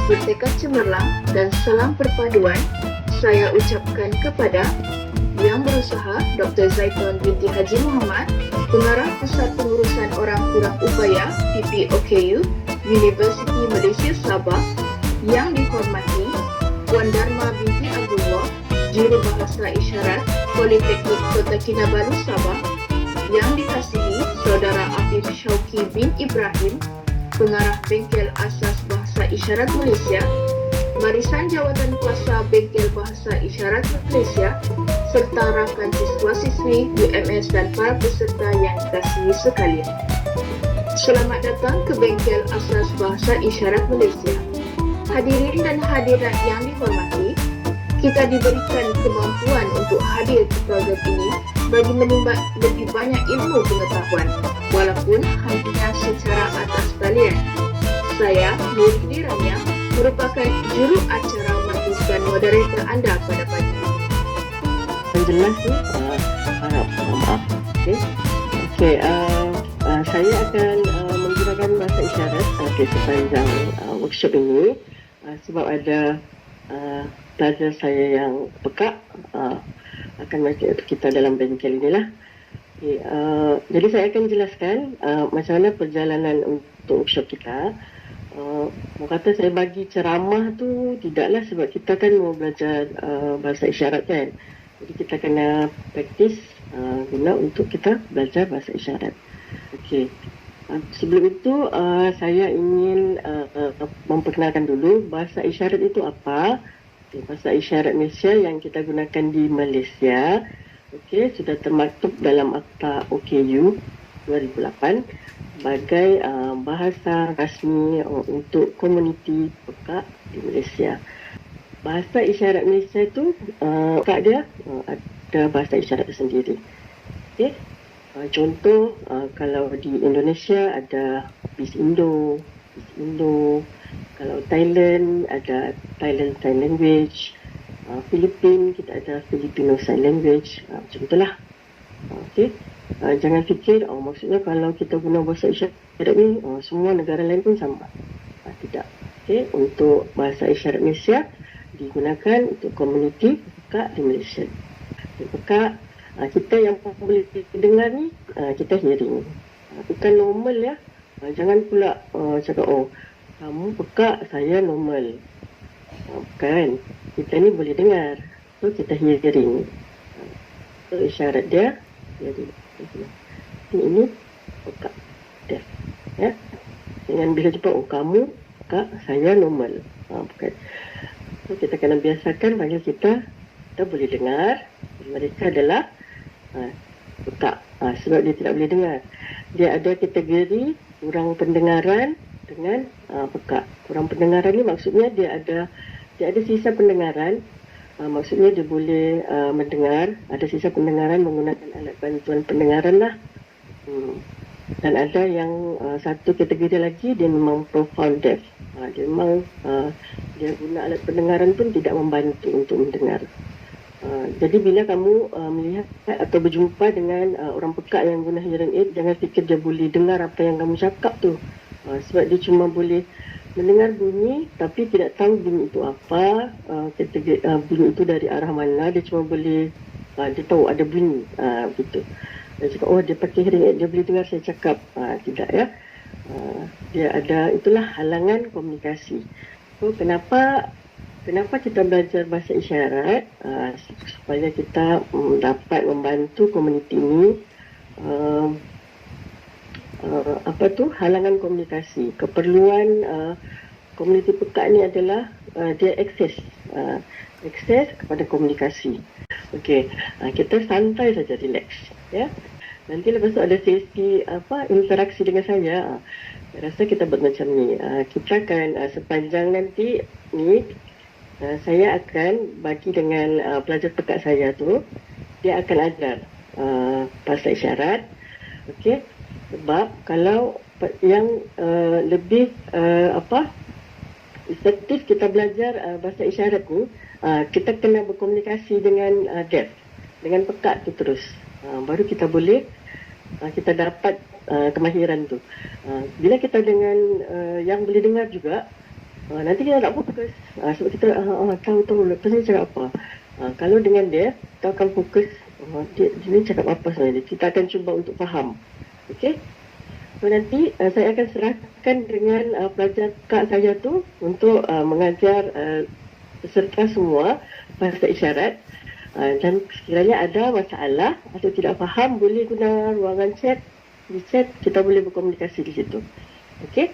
bertekad cemerlang dan salam perpaduan saya ucapkan kepada Yang Berusaha Dr. Zaitun binti Haji Muhammad, Pengarah Pusat Pengurusan Orang Kurang Upaya PPOKU, Universiti Malaysia Sabah. Yang dihormati Puan Dharma binti Abdullah, Jurubahasa Isyarat Politeknik Kota Kinabalu Sabah. Yang dikasihi Saudara Afif Syauqi bin Ibrahim, Pengarah Bengkel Asas Bahasa Isyarat Malaysia, Barisan Jawatan Kuasa Bengkel Bahasa Isyarat Malaysia, serta rakan siswa-siswi UMS dan para peserta yang dikasihi sekalian. Selamat datang ke Bengkel Asas Bahasa Isyarat Malaysia. Hadirin dan hadirat yang dihormati, kita diberikan kemampuan untuk hadir ke program ini bagi menimba lebih banyak ilmu pengetahuan, walaupun hanya secara atas talian. Saya, Nuridi Rania, merupakan juru acara majlis dan moderator anda pada pagi ini. Jelas ni, harap maaf. Saya akan menggunakan bahasa isyarat sepanjang workshop ini sebab ada pelajar saya yang peka akan masuk kita dalam bengkel inilah. Jadi saya akan jelaskan macam mana perjalanan untuk workshop kita. Kata saya bagi ceramah tu tidaklah sebab kita kan mau belajar bahasa isyarat kan. Jadi kita kena praktis guna untuk kita belajar bahasa isyarat. Okey. Sebelum itu saya ingin memperkenalkan dulu bahasa isyarat itu apa. Bahasa isyarat Malaysia yang kita gunakan di Malaysia, sudah termaktub dalam Akta OKU 2008 sebagai bahasa rasmi untuk komuniti pekak di Malaysia. Bahasa isyarat Malaysia itu pekak dia ada bahasa isyarat tersendiri. Contoh kalau di Indonesia ada BIS-Indo, kalau Thailand ada Thailand Sign Language, Filipina kita ada Filipino Sign Language, macam itulah. Jangan fikir maksudnya kalau kita guna bahasa isyarat ni semua negara lain pun sama. Tidak. Untuk bahasa isyarat Malaysia digunakan untuk komuniti pekak di Malaysia. Pekak kita yang boleh dengar ni kita hearing, bukan normal ya. Jangan pula cakap kamu pekak, saya normal. Bukan, kita ni boleh dengar, so kita hearing. So isyarat dia jadi ini pekak deaf ya. Jangan bila jumpa kamu pekak, saya normal. Bukan. So kita kena biasakan bagi kita boleh dengar mereka adalah pekak, sebab dia tidak boleh dengar. Dia ada kategori kurang pendengaran dengan pekak. Kurang pendengaran ni maksudnya dia ada sisa pendengaran. Maksudnya dia boleh mendengar, ada sisa pendengaran menggunakan alat bantuan pendengaran lah. Dan ada yang satu kategori lagi dia memang profound deaf. Dia memang dia guna alat pendengaran pun tidak membantu untuk mendengar. Jadi bila kamu melihat atau berjumpa dengan orang pekak yang guna hearing aid, jangan fikir dia boleh dengar apa yang kamu cakap tu. Sebab dia cuma boleh mendengar bunyi tapi tidak tahu bunyi itu apa, bunyi itu dari arah mana. Dia cuma boleh dia tahu ada bunyi gitu. Dia cakap dia pakai hearing aid, dia boleh dengar saya cakap. Tidak ya. Dia ada, itulah halangan komunikasi. So kenapa kita belajar bahasa isyarat? Supaya kita dapat membantu komuniti ini. Halangan komunikasi. Keperluan komuniti pekak ni adalah dia akses kepada komunikasi. Kita santai saja, relax ya. Nanti lepas tu ada sesi interaksi dengan saya. Saya rasa kita buat macam ni. Kita akan sepanjang nanti ni saya akan bagi dengan pelajar pekak saya tu, dia akan ajar bahasa isyarat. Sebab kalau yang lebih efektif kita belajar bahasa isyarat ni, kita kena berkomunikasi dengan deaf, dengan pekak tu terus. Baru kita boleh kita dapat kemahiran tu. Bila kita dengan yang boleh dengar juga, Nanti kita tak fokus. Sebab kita tahu lepas ni cakap apa. Kalau dengan dia, kita akan fokus. Dia ni cakap apa sebenarnya. Kita akan cuba untuk faham. Okey? So, nanti saya akan serahkan dengan pelajar kak saya tu untuk mengajar peserta semua bahasa isyarat. Dan sekiranya ada masalah atau tidak faham, boleh guna ruangan chat. Di chat, kita boleh berkomunikasi di situ. Okey?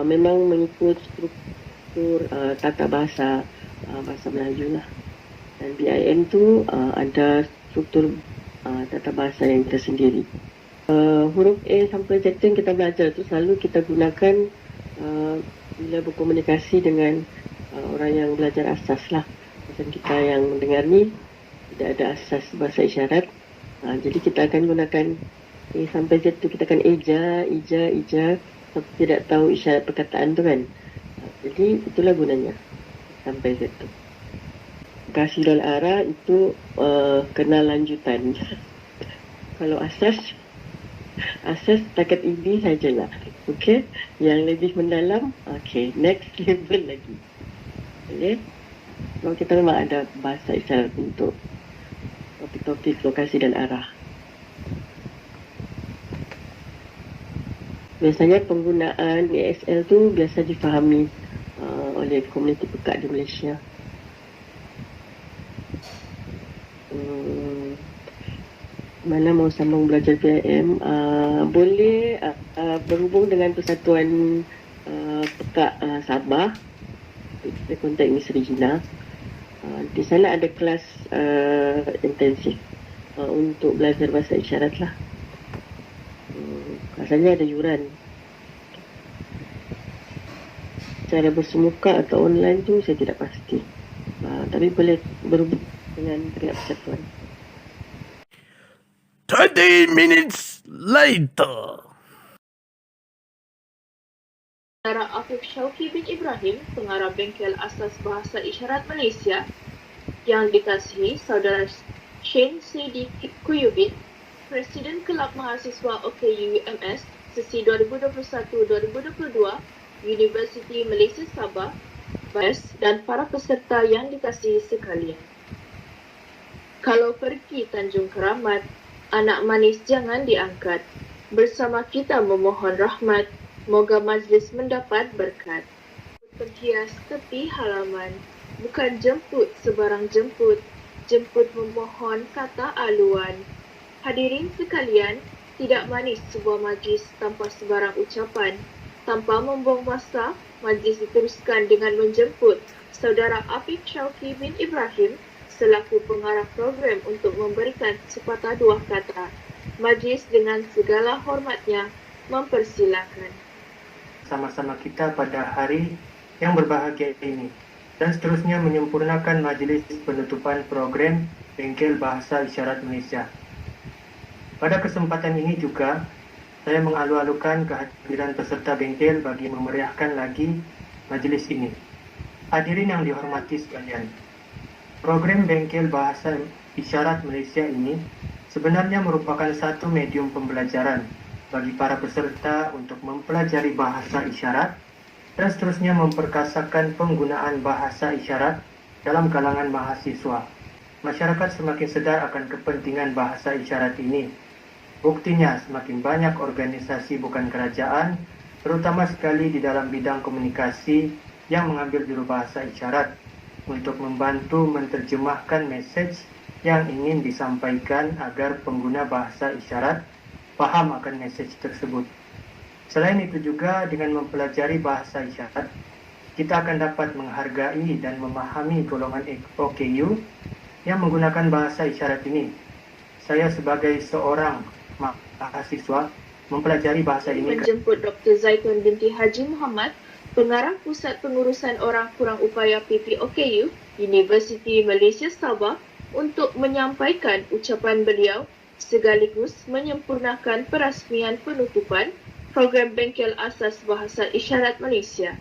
memang mengikut struktur tata bahasa bahasa Melayu lah. Dan BIM tu ada struktur tata bahasa yang tersendiri. Huruf A sampai Z yang kita belajar tu selalu kita gunakan bila berkomunikasi dengan orang yang belajar asas lah. Macam kita yang mendengar ni tidak ada asas bahasa isyarat. Jadi kita akan gunakan A sampai Z tu, kita akan eja, tapi tidak tahu isyarat perkataan tu kan. Jadi itulah gunanya sampai Z tu. Kasih dan arah itu kena lanjutan. Kalau asas takat ini sajalah. Okey, yang lebih mendalam, okey, next level lagi. Okey. Kalau kita memang ada bahasa isyarat untuk topik-topik lokasi dan arah. Biasanya penggunaan ASL tu biasa difahami oleh komuniti pekat di Malaysia. Mana mau sambung belajar PIM, boleh berhubung dengan Persatuan Pekat Sabah, kita kontak Miss Regina. Di sana ada kelas intensif untuk belajar bahasa isyarat lah. Rasanya ada yuran. Cara bersemuka atau online tu saya tidak pasti. Tapi boleh berhubung dengan pihak persatuan. 20 minutes later. Saudara Afif Syauqi bin Ibrahim, pengarah Bengkel Asas Bahasa Isyarat Malaysia, yang dikasihi Saudara Shane C.D. Kuyubin, Presiden Kelab Mahasiswa OKU UMS sesi 2021-2022, Universiti Malaysia Sabah, dan para peserta yang dikasihi sekalian. Kalau pergi Tanjung Keramat, anak manis jangan diangkat. Bersama kita memohon rahmat, moga majlis mendapat berkat. Terhias tepi halaman, bukan jemput sebarang jemput, jemput memohon kata aluan. Hadirin sekalian, tidak manis sebuah majlis tanpa sebarang ucapan. Tanpa membuang masa, majlis diteruskan dengan menjemput Saudara Afif Syauqi bin Ibrahim selaku pengarah program untuk memberikan sepatah dua kata. Majlis dengan segala hormatnya mempersilakan. Sama-sama kita pada hari yang berbahagia ini dan seterusnya menyempurnakan majlis penutupan program Bengkel Bahasa Isyarat Malaysia. Pada kesempatan ini juga, saya mengalu-alukan kehadiran peserta bengkel bagi memeriahkan lagi majlis ini. Hadirin yang dihormati sekalian, program Bengkel Bahasa Isyarat Malaysia ini sebenarnya merupakan satu medium pembelajaran bagi para peserta untuk mempelajari bahasa isyarat dan seterusnya memperkasakan penggunaan bahasa isyarat dalam kalangan mahasiswa. Masyarakat semakin sedar akan kepentingan bahasa isyarat ini. Buktinya, semakin banyak organisasi bukan kerajaan, terutama sekali di dalam bidang komunikasi yang mengambil jurubahasa isyarat untuk membantu menerjemahkan mesej yang ingin disampaikan agar pengguna bahasa isyarat faham akan mesej tersebut. Selain itu juga, dengan mempelajari bahasa isyarat, kita akan dapat menghargai dan memahami golongan OKU yang menggunakan bahasa isyarat ini. Saya sebagai seorang mahasiswa mempelajari bahasa ini. Menjemput Dr. Zaitun binti Haji Muhammad, Pengarah Pusat Pengurusan Orang Kurang Upaya PPOKU, Universiti Malaysia Sabah, untuk menyampaikan ucapan beliau sekaligus menyempurnakan perasmian penutupan program Bengkel Asas Bahasa Isyarat Malaysia.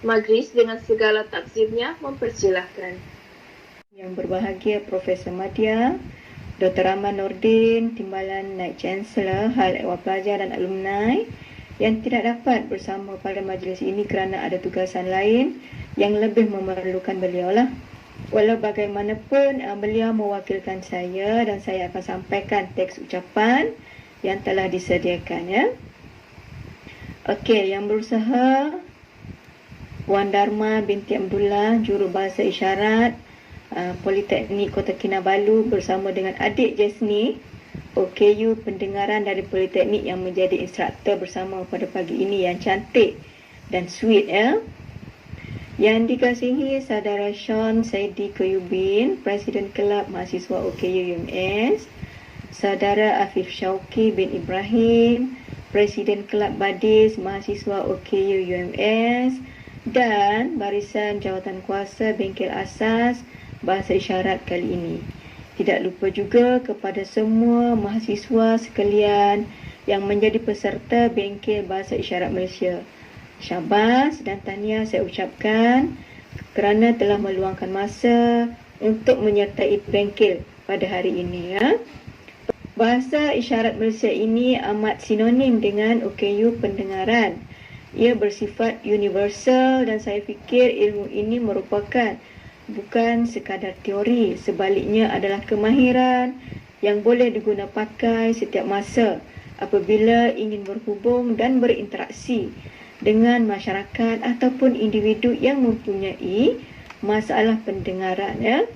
Majlis dengan segala takzimnya mempersilahkan. Yang berbahagia Profesor Madya, Dr. Rahman Nordin, Timbalan Naib Chancellor Hal Ehwal Pelajar dan Alumni yang tidak dapat bersama pada majlis ini kerana ada tugasan lain yang lebih memerlukan beliau lah. Walau bagaimanapun, beliau mewakilkan saya dan saya akan sampaikan teks ucapan yang telah disediakan ya. Okey, yang berusaha Puan Dharma binti Abdullah, Jurubahasa Isyarat Politeknik Kota Kinabalu bersama dengan adik Jasni, OKU pendengaran dari Politeknik yang menjadi instruktor bersama pada pagi ini yang cantik dan sweet ya. Yang dikasihi Saudara Sean Saidi Koyubin, Presiden Kelab Mahasiswa OKU UMS, Saudara Afif Syauqi bin Ibrahim, Presiden Kelab Badis Mahasiswa OKU UMS, dan Barisan Jawatan Kuasa Bengkel Asas Bahasa Isyarat kali ini. Tidak lupa juga kepada semua mahasiswa sekalian yang menjadi peserta Bengkel Bahasa Isyarat Malaysia. Syabas dan tahniah saya ucapkan kerana telah meluangkan masa untuk menyertai bengkel pada hari ini ya. Bahasa Isyarat Malaysia ini amat sinonim dengan OKU pendengaran. Ia bersifat universal dan saya fikir ilmu ini merupakan bukan sekadar teori, sebaliknya adalah kemahiran yang boleh diguna pakai setiap masa apabila ingin berhubung dan berinteraksi dengan masyarakat ataupun individu yang mempunyai masalah pendengaran ya.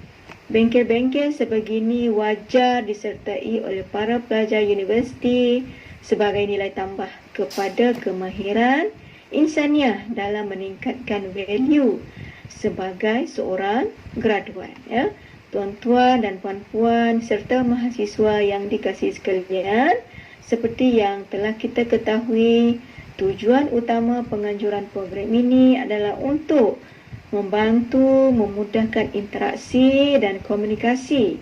Bengkel-bengkel sebegini wajar disertai oleh para pelajar universiti sebagai nilai tambah kepada kemahiran insaniah dalam meningkatkan value sebagai seorang graduan ya. Tuan-tuan dan puan-puan serta mahasiswa yang dikasihi sekalian, seperti yang telah kita ketahui, tujuan utama penganjuran program ini adalah untuk membantu memudahkan interaksi dan komunikasi.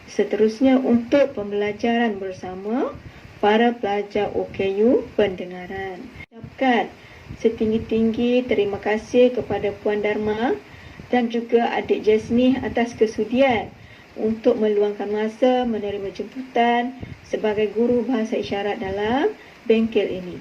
Seterusnya untuk pembelajaran bersama para pelajar OKU pendengaran. Ucapkan setinggi-tinggi terima kasih kepada Puan Dharma dan juga adik Jasmine atas kesudian untuk meluangkan masa menerima jemputan sebagai guru bahasa isyarat dalam bengkel ini.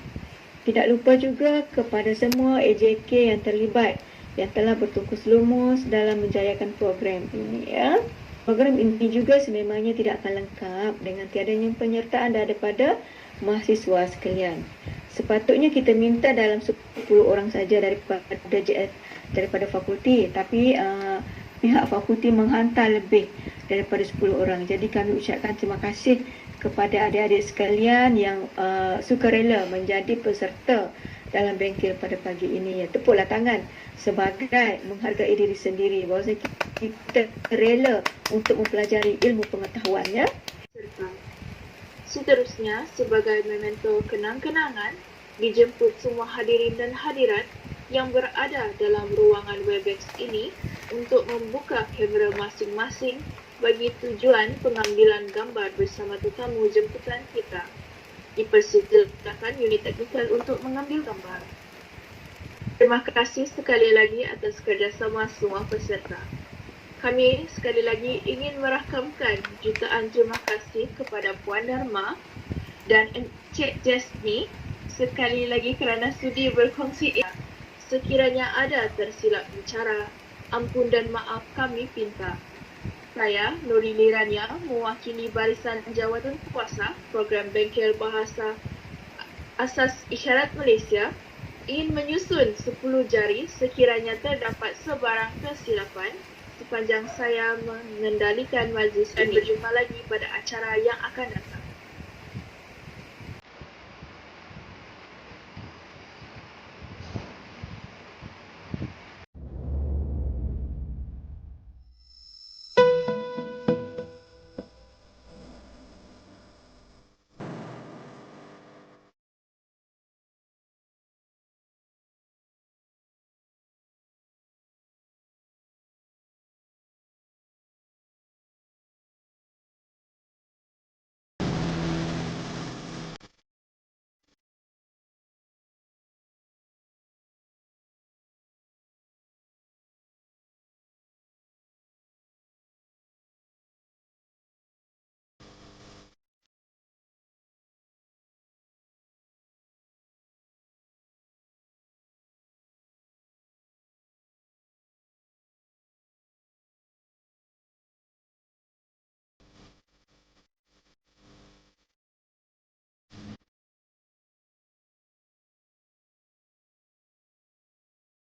Tidak lupa juga kepada semua AJK yang terlibat yang telah bertungkus lumus dalam menjayakan program ini ya. Program ini juga sememangnya tidak akan lengkap dengan tiadanya penyertaan daripada mahasiswa sekalian. Sepatutnya kita minta dalam 10 orang saja daripada fakulti, tapi pihak fakulti menghantar lebih daripada 10 orang. Jadi kami ucapkan terima kasih kepada adik-adik sekalian yang sukarela menjadi peserta dalam bengkel pada pagi ini ya. Tepuklah tangan sebagai menghargai diri sendiri bahawa kita rela untuk mempelajari ilmu pengetahuan ya. Seterusnya, sebagai memento kenang-kenangan, dijemput semua hadirin dan hadirat yang berada dalam ruangan Webex ini untuk membuka kamera masing-masing bagi tujuan pengambilan gambar bersama tetamu jemputan kita. Dipersilakan unit teknikal untuk mengambil gambar. Terima kasih sekali lagi atas kerjasama semua peserta. Kami sekali lagi ingin merakamkan jutaan terima kasih kepada Puan Dharma dan Encik Jasmine sekali lagi kerana sudi berkongsi. Sekiranya ada tersilap bicara, ampun dan maaf kami pinta. Saya, Nurini Rania, mewakili Barisan Jawatan Kuasa Program Bengkel Bahasa Asas Isyarat Malaysia, ingin menyusun 10 jari sekiranya terdapat sebarang kesilapan sepanjang saya mengendalikan majlis ini. Berjumpa lagi pada acara yang akan datang.